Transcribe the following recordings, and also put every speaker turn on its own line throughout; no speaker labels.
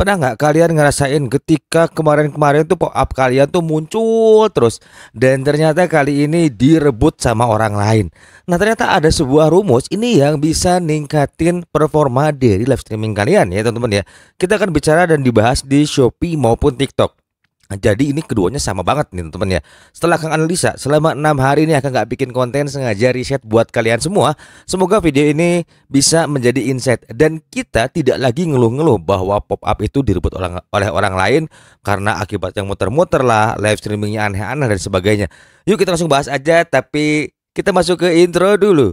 Pernah nggak kalian ngerasain ketika kemarin-kemarin tuh pop up kalian tuh muncul terus dan ternyata kali ini direbut sama orang lain. Nah, ternyata ada sebuah rumus ini yang bisa ningkatin performa dari live streaming kalian ya teman-teman ya. Kita akan bicara dan dibahas di Shopee maupun TikTok. Nah, jadi ini keduanya sama banget nih teman-teman ya. Setelah Kang analisa selama 6 hari ini akan nggak bikin konten sengaja riset buat kalian semua. Semoga video ini bisa menjadi insight dan kita tidak lagi ngeluh-ngeluh bahwa pop up itu direbut oleh orang lain karena akibat yang muter-muter lah, live streamingnya aneh-aneh dan sebagainya. Yuk kita langsung bahas aja, tapi kita masuk ke intro dulu.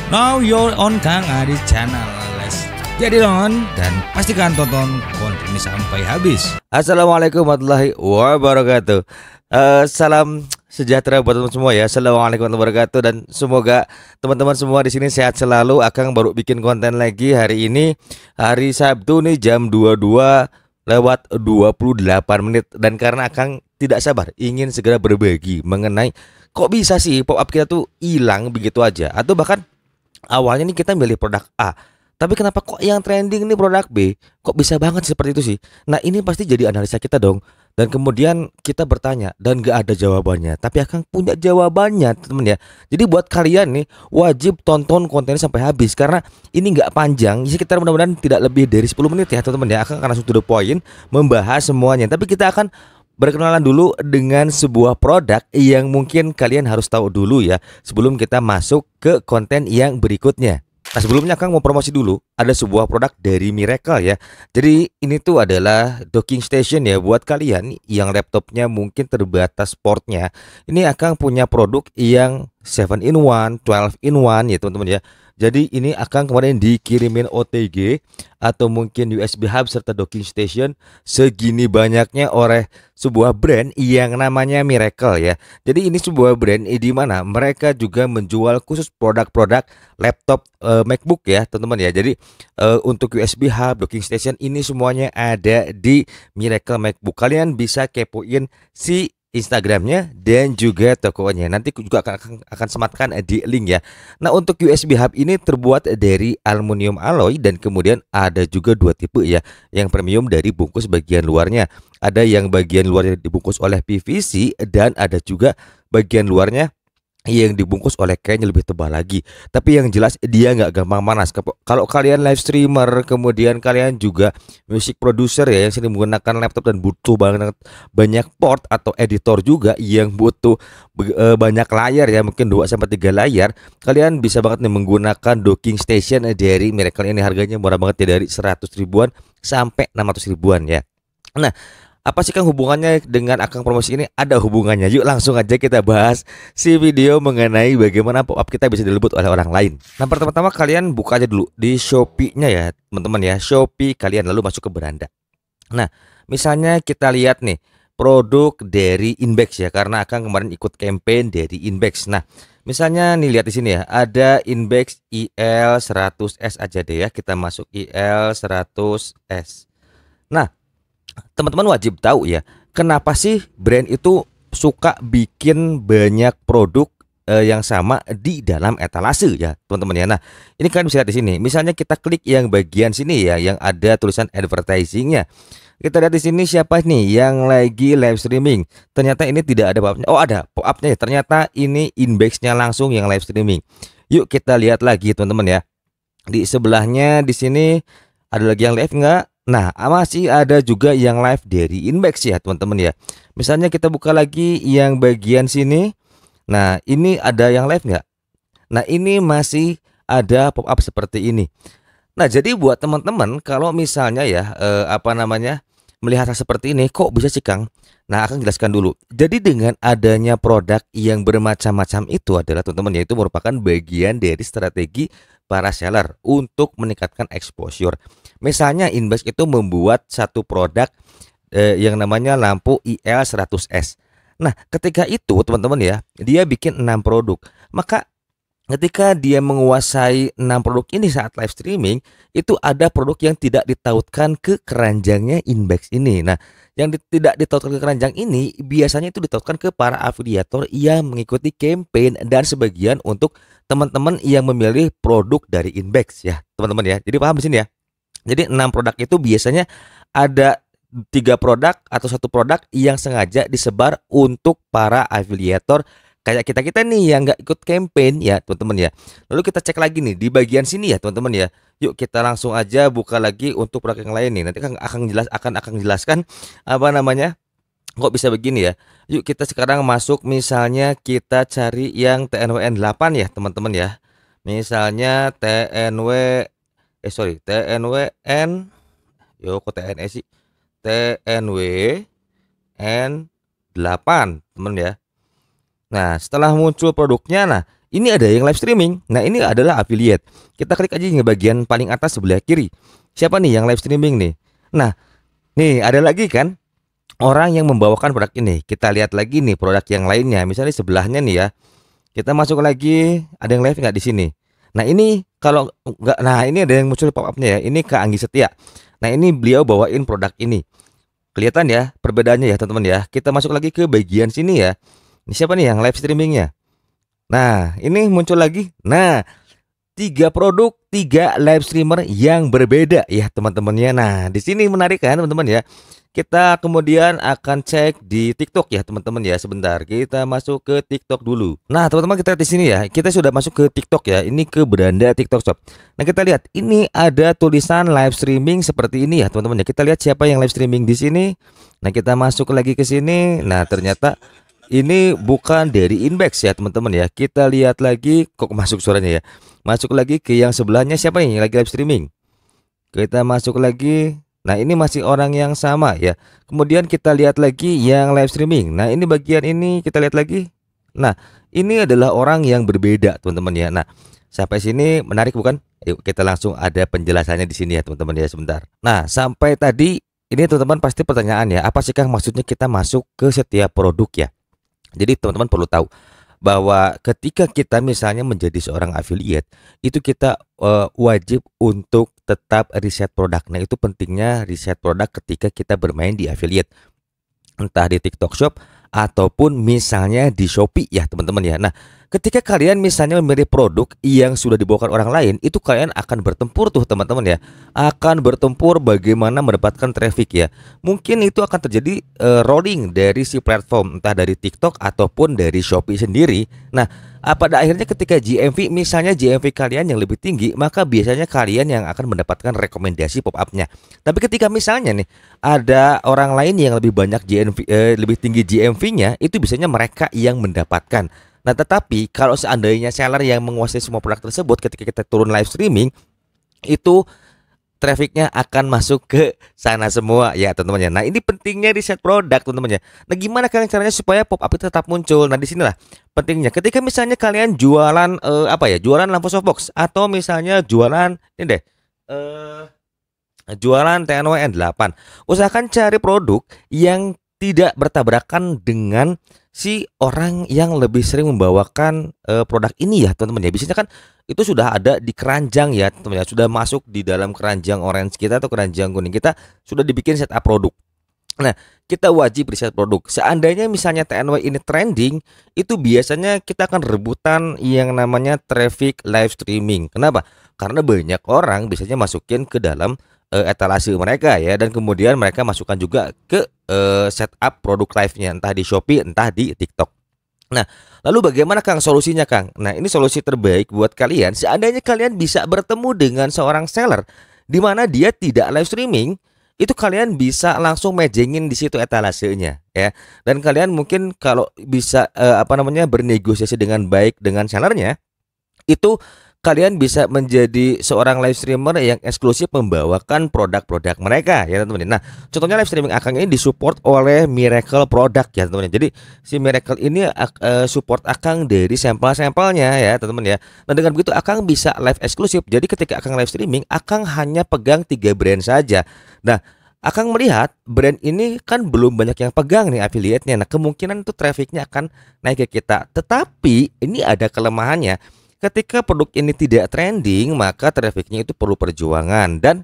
Now you're on Kang Adi channel. Jadi don dan pastikan tonton konten ini sampai habis. Assalamualaikum warahmatullahi wabarakatuh. Salam sejahtera buat teman semua ya. Assalamualaikum warahmatullahi wabarakatuh dan semoga teman-teman semua di sini sehat selalu. Akang baru bikin konten lagi hari ini, hari Sabtu nih jam 22:28 dan karena Akang tidak sabar ingin segera berbagi mengenai kok bisa sih pop up kita tuh hilang begitu aja, atau bahkan awalnya nih kita milih produk A, tapi kenapa kok yang trending nih produk B? Kok bisa banget seperti itu sih? Nah, ini pasti jadi analisa kita dong. Dan kemudian kita bertanya dan gak ada jawabannya. Tapi Akang punya jawabannya temen ya. Jadi buat kalian nih wajib tonton kontennya sampai habis, karena ini gak panjang. Sekitar mudah-mudahan tidak lebih dari 10 menit ya teman-teman ya. Akang akan langsung to the point membahas semuanya. Tapi kita akan berkenalan dulu dengan sebuah produk yang mungkin kalian harus tahu dulu ya sebelum kita masuk ke konten yang berikutnya. Nah, sebelumnya Kang mau promosi dulu, ada sebuah produk dari Miracle ya. Jadi ini tuh adalah docking station ya buat kalian yang laptopnya mungkin terbatas portnya. Ini Akang punya produk yang 7 in 1, 12 in 1 ya teman-teman ya. Jadi ini akan kemarin dikirimin OTG atau mungkin USB hub serta docking station segini banyaknya oleh sebuah brand yang namanya Miracle ya. Jadi ini sebuah brand di mana mereka juga menjual khusus produk-produk laptop MacBook ya teman-teman ya. Jadi untuk USB hub, docking station ini semuanya ada di Miracle MacBook. Kalian bisa kepoin si Instagramnya dan juga tokonya. Nanti juga akan sematkan di link ya. Nah, untuk USB hub ini terbuat dari aluminium alloy dan kemudian ada juga dua tipe ya. Yang premium dari bungkus bagian luarnya. Ada yang bagian luarnya dibungkus oleh PVC dan ada juga bagian luarnya yang dibungkus oleh kain yang lebih tebal lagi. Tapi yang jelas dia nggak gampang panas. Kalau kalian live streamer, kemudian kalian juga music producer ya yang sering menggunakan laptop dan butuh banyak port atau editor juga yang butuh banyak layar ya, mungkin 2 sampai 3 layar, kalian bisa banget nih menggunakan docking station dari Miracle ini. Harganya murah banget ya, dari 100 ribuan sampai 600 ribuan ya. Nah, apa sih Kang hubungannya dengan Akang promosi ini? Ada hubungannya. Yuk langsung aja kita bahas si video mengenai bagaimana pop up kita bisa dilebut oleh orang lain. Nah, pertama-tama kalian buka aja dulu di Shopee-nya ya teman-teman ya. Shopee kalian lalu masuk ke beranda. Nah, misalnya kita lihat nih produk dari Inbex ya, karena Akang kemarin ikut campaign dari Inbex. Nah, misalnya nih lihat di sini ya, ada Inbex IL100S aja deh ya. Kita masuk IL100S. Nah, teman-teman wajib tahu ya, kenapa sih brand itu suka bikin banyak produk yang sama di dalam etalase ya teman-teman ya. Nah, ini kalian bisa lihat di sini. Misalnya kita klik yang bagian sini ya, yang ada tulisan advertisingnya. Kita lihat di sini siapa nih yang lagi live streaming. Ternyata ini tidak ada pop-upnya. Oh, ada pop-upnya ya. Ternyata ini Inbex-nya langsung yang live streaming. Yuk kita lihat lagi teman-teman ya. Di sebelahnya di sini ada lagi yang live nggak? Nah, masih ada juga yang live dari Inbex ya teman-teman ya. Misalnya kita buka lagi yang bagian sini. Nah, ini ada yang live nggak? Nah, ini masih ada pop up seperti ini. Nah, jadi buat teman-teman kalau misalnya ya melihat hal seperti ini, kok bisa sih Kang? Nah, akan jelaskan dulu. Jadi dengan adanya produk yang bermacam-macam itu adalah teman-teman, yaitu merupakan bagian dari strategi para seller untuk meningkatkan exposure. Misalnya Inbex itu membuat satu produk yang namanya lampu IL100S. Nah, ketika itu teman-teman ya, dia bikin 6 produk. Maka ketika dia menguasai 6 produk ini saat live streaming, itu ada produk yang tidak ditautkan ke keranjangnya Inbox ini. Nah, yang tidak ditautkan ke keranjang ini biasanya itu ditautkan ke para afiliator yang mengikuti campaign dan sebagian untuk teman-teman yang memilih produk dari Inbox ya, teman-teman ya. Jadi paham di sini ya. Jadi 6 produk itu biasanya ada 3 produk atau 1 produk yang sengaja disebar untuk para afiliator kayak kita-kita nih yang nggak ikut campaign ya teman-teman ya. Lalu kita cek lagi nih di bagian sini ya teman-teman ya. Yuk kita langsung aja buka lagi untuk produk yang lain nih. Nanti kan akan jelaskan apa namanya, kok bisa begini ya. Yuk kita sekarang masuk, misalnya kita cari yang TNWN 8 ya teman-teman ya. Misalnya TNWN, yo kok TNE sih, TNWN 8 teman ya. Nah, setelah muncul produknya, nah ini ada yang live streaming. Nah, ini adalah affiliate. Kita klik aja di bagian paling atas sebelah kiri. Siapa nih yang live streaming nih? Nah, nih ada lagi kan orang yang membawakan produk ini. Kita lihat lagi nih produk yang lainnya. Misalnya sebelahnya nih ya. Kita masuk lagi, ada yang live nggak di sini? Nah, ini kalau nggak, nah ini ada yang muncul pop-upnya ya. Ini Kak Anggi Setia. Nah, ini beliau bawain produk ini. Kelihatan ya perbedaannya ya teman-teman ya. Kita masuk lagi ke bagian sini ya. Ini siapa nih yang live streamingnya? Nah, ini muncul lagi. Nah, 3 produk, 3 live streamer yang berbeda ya teman-temannya. Nah, di sini menarik kan teman-teman ya. Kita kemudian akan cek di TikTok ya teman-teman ya. Sebentar, kita masuk ke TikTok dulu. Nah, teman-teman kita lihat di sini ya. Kita sudah masuk ke TikTok ya. Ini ke beranda TikTok Shop. Nah, kita lihat ini ada tulisan live streaming seperti ini ya teman-teman ya. Kita lihat siapa yang live streaming di sini. Nah, kita masuk lagi ke sini. Nah, ternyata ini bukan dari Inbox ya teman-teman ya. Kita lihat lagi, kok masuk suaranya ya. Masuk lagi ke yang sebelahnya, siapa nih yang lagi live streaming? Kita masuk lagi. Nah, ini masih orang yang sama ya. Kemudian kita lihat lagi yang live streaming. Nah, ini bagian ini kita lihat lagi. Nah, ini adalah orang yang berbeda teman-teman ya. Nah, sampai sini menarik bukan? Yuk kita langsung ada penjelasannya di sini ya teman-teman ya sebentar. Nah, sampai tadi ini teman-teman pasti pertanyaan ya, apa sih Kang maksudnya kita masuk ke setiap produk ya? Jadi teman-teman perlu tahu bahwa ketika kita misalnya menjadi seorang affiliate, itu kita wajib untuk tetap riset produk. Nah, itu pentingnya riset produk ketika kita bermain di affiliate, entah di TikTok Shop ataupun misalnya di Shopee ya teman-teman ya. Nah, ketika kalian misalnya memilih produk yang sudah dibawakan orang lain, itu kalian akan bertempur tuh teman-teman ya. Akan bertempur bagaimana mendapatkan traffic ya. Mungkin itu akan terjadi rolling dari si platform, entah dari TikTok ataupun dari Shopee sendiri. Nah, pada akhirnya ketika GMV, misalnya GMV kalian yang lebih tinggi, maka biasanya kalian yang akan mendapatkan rekomendasi pop-upnya. Tapi ketika misalnya nih ada orang lain yang lebih banyak GMV, lebih tinggi GMV-nya, itu biasanya mereka yang mendapatkan. Nah, tetapi kalau seandainya seller yang menguasai semua produk tersebut, ketika kita turun live streaming, itu trafficnya akan masuk ke sana semua ya teman-teman ya. Nah, ini pentingnya riset produk teman-teman ya. Nah, gimana kalian caranya supaya pop up itu tetap muncul? Nah, disinilah pentingnya. Ketika misalnya kalian jualan jualan lampu softbox atau misalnya jualan ini deh, jualan TNWN 8, usahakan cari produk yang tidak bertabrakan dengan si orang yang lebih sering membawakan produk ini ya teman-teman ya. Biasanya kan itu sudah ada di keranjang ya teman-teman ya, sudah masuk di dalam keranjang orange kita atau keranjang kuning kita, sudah dibikin setup produk. Nah, kita wajib riset produk. Seandainya misalnya TNW ini trending, itu biasanya kita akan rebutan yang namanya traffic live streaming. Kenapa? Karena banyak orang biasanya masukin ke dalam etalase mereka ya, dan kemudian mereka masukkan juga ke setup produk live-nya, entah di Shopee, entah di TikTok. Nah, lalu bagaimana Kang solusinya Kang? Nah, ini solusi terbaik buat kalian. Seandainya kalian bisa bertemu dengan seorang seller di mana dia tidak live streaming, itu kalian bisa langsung mejengin di situ etalasenya ya. Dan kalian mungkin kalau bisa bernegosiasi dengan baik dengan sellernya, itu kalian bisa menjadi seorang live streamer yang eksklusif membawakan produk-produk mereka ya teman-teman. Nah, contohnya live streaming Akang ini disupport oleh Miracle Product ya teman-teman. Jadi si Miracle ini support Akang dari sampel-sampelnya ya teman-teman ya. Nah, dengan begitu Akang bisa live eksklusif. Jadi ketika Akang live streaming, Akang hanya pegang 3 brand saja. Nah, Akang melihat brand ini kan belum banyak yang pegang nih affiliate-nya. Nah, kemungkinan itu trafficnya akan naik ke kita. Tetapi ini ada kelemahannya. ketika produk ini tidak trending, maka trafficnya itu perlu perjuangan. Dan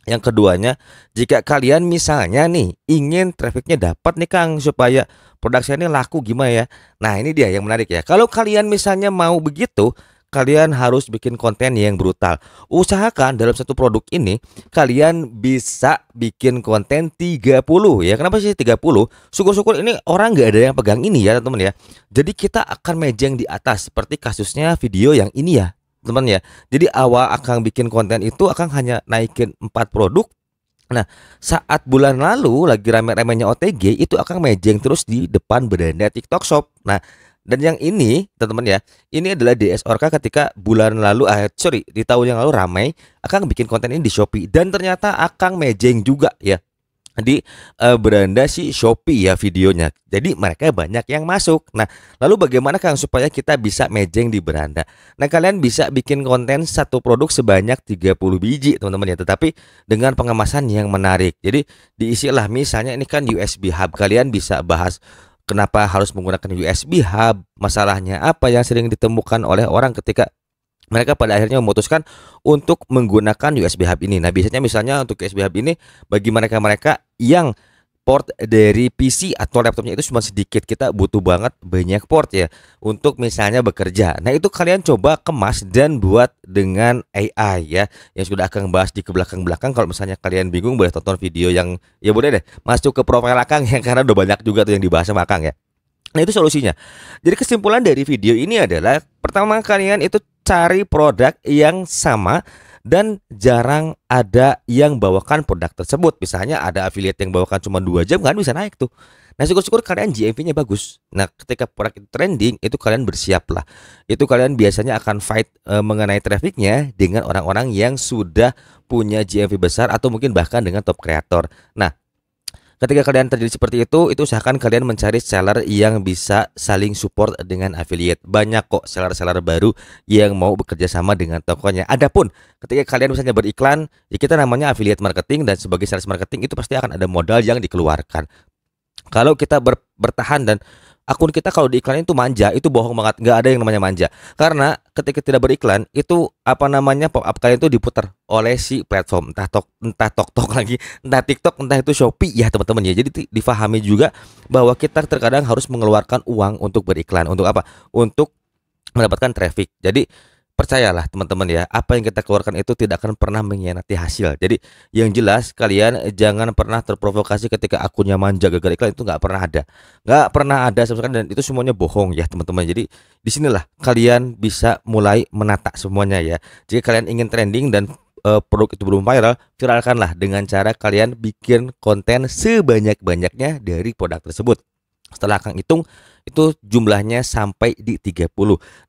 yang keduanya, jika kalian misalnya nih ingin trafficnya dapat nih Kang supaya produk saya ini laku gimana ya? Nah ini dia yang menarik ya. Kalau kalian misalnya mau begitu, kalian harus bikin konten yang brutal. Usahakan dalam satu produk ini kalian bisa bikin konten 30 ya. Kenapa sih 30? Syukur-syukur ini orang nggak ada yang pegang ini ya teman-teman ya. Jadi kita akan mejeng di atas seperti kasusnya video yang ini ya teman ya. Jadi awal akan bikin konten itu akan hanya naikin 4 produk. Nah, saat bulan lalu lagi rame-ramenya OTG itu akan mejeng terus di depan beranda TikTok Shop. Nah, dan yang ini teman-teman ya, ini adalah DSORK ketika bulan lalu di tahun yang lalu ramai akan bikin konten ini di Shopee dan ternyata akan mejeng juga ya di beranda si Shopee ya videonya. Jadi mereka banyak yang masuk. Nah, lalu bagaimana Kang supaya kita bisa mejeng di beranda? Nah, kalian bisa bikin konten satu produk sebanyak 30 biji teman-teman ya, tetapi dengan pengemasan yang menarik. Jadi diisilah misalnya ini kan USB hub. Kalian bisa bahas kenapa harus menggunakan USB hub, masalahnya apa yang sering ditemukan oleh orang ketika mereka pada akhirnya memutuskan untuk menggunakan USB hub ini. Nah, biasanya misalnya untuk USB hub ini bagi mereka-mereka yang port dari PC atau laptopnya itu cuma sedikit, kita butuh banget banyak port ya untuk misalnya bekerja. Nah, itu kalian coba kemas dan buat dengan AI ya, yang sudah akan bahas di belakang-belakang. Kalau misalnya kalian bingung boleh tonton video yang ya boleh deh masuk ke profil Akang yang karena udah banyak juga tuh yang dibahas sama Akang ya. Nah, itu solusinya. Jadi kesimpulan dari video ini adalah pertama kalian itu cari produk yang sama dan jarang ada yang bawakan produk tersebut. Misalnya ada affiliate yang bawakan cuma 2 jam kan bisa naik tuh. Nah, syukur-syukur kalian GMV-nya bagus. Nah, ketika produk itu trending itu kalian bersiap lah. Itu kalian biasanya akan fight mengenai trafficnya dengan orang-orang yang sudah punya GMV besar atau mungkin bahkan dengan top kreator. Nah, ketika kalian terjadi seperti itu usahakan kalian mencari seller yang bisa saling support dengan affiliate. Banyak kok seller-seller baru yang mau bekerja sama dengan tokonya. Adapun ketika kalian misalnya beriklan, ya kita namanya affiliate marketing dan sebagai sales marketing itu pasti akan ada modal yang dikeluarkan. Kalau kita bertahan dan akun kita kalau diiklanin itu manja, itu bohong banget, nggak ada yang namanya manja. Karena ketika tidak beriklan itu apa namanya pop up kalian itu diputar oleh si platform entah TikTok lagi, entah TikTok, entah itu Shopee ya teman-teman ya. Jadi difahami juga bahwa kita terkadang harus mengeluarkan uang untuk beriklan. Untuk apa? Untuk mendapatkan traffic. Jadi percayalah teman-teman ya, apa yang kita keluarkan itu tidak akan pernah mengkhianati hasil. Jadi yang jelas kalian jangan pernah terprovokasi ketika akunnya manja gagal iklan, itu nggak pernah ada sama sekali, dan itu semuanya bohong ya teman-teman. Jadi disinilah kalian bisa mulai menata semuanya ya. Jika kalian ingin trending dan produk itu belum viral, viralkanlah dengan cara kalian bikin konten sebanyak-banyaknya dari produk tersebut. Setelah Kang hitung itu jumlahnya sampai di 30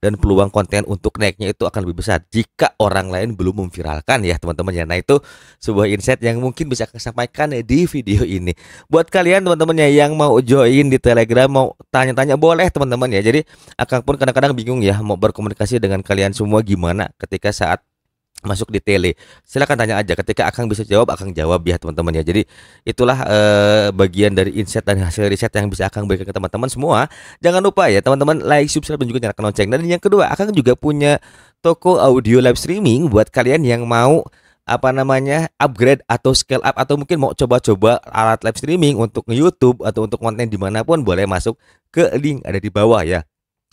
dan peluang konten untuk naiknya itu akan lebih besar jika orang lain belum memviralkan ya teman-teman ya. Nah, itu sebuah insight yang mungkin bisa Kang sampaikan di video ini. Buat kalian teman-teman ya yang mau join di Telegram, mau tanya-tanya boleh teman-teman ya. Jadi Akang pun kadang-kadang bingung ya mau berkomunikasi dengan kalian semua gimana ketika saat masuk di tele. Silahkan tanya aja, ketika Akang bisa jawab Akang jawab ya teman-teman ya. Jadi itulah bagian dari insight dan hasil riset yang bisa Akang berikan ke teman-teman semua. Jangan lupa ya teman-teman like, subscribe dan juga nyalakan lonceng. Dan yang kedua, Akang juga punya toko audio live streaming buat kalian yang mau apa namanya upgrade atau scale up atau mungkin mau coba-coba alat live streaming untuk YouTube atau untuk konten dimanapun, boleh masuk ke link ada di bawah ya.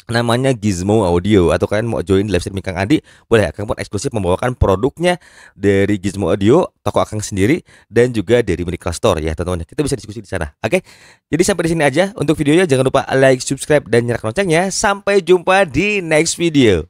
Namanya Gizmo Audio. Atau kalian mau join live streaming Kang Adi, boleh. Akang pun eksklusif membawakan produknya dari Gizmo Audio, toko Akang sendiri, dan juga dari Medical Store ya teman-teman. Kita bisa diskusi di sana. Oke. Jadi sampai di sini aja untuk videonya. Jangan lupa like, subscribe dan nyalakan loncengnya. Sampai jumpa di next video.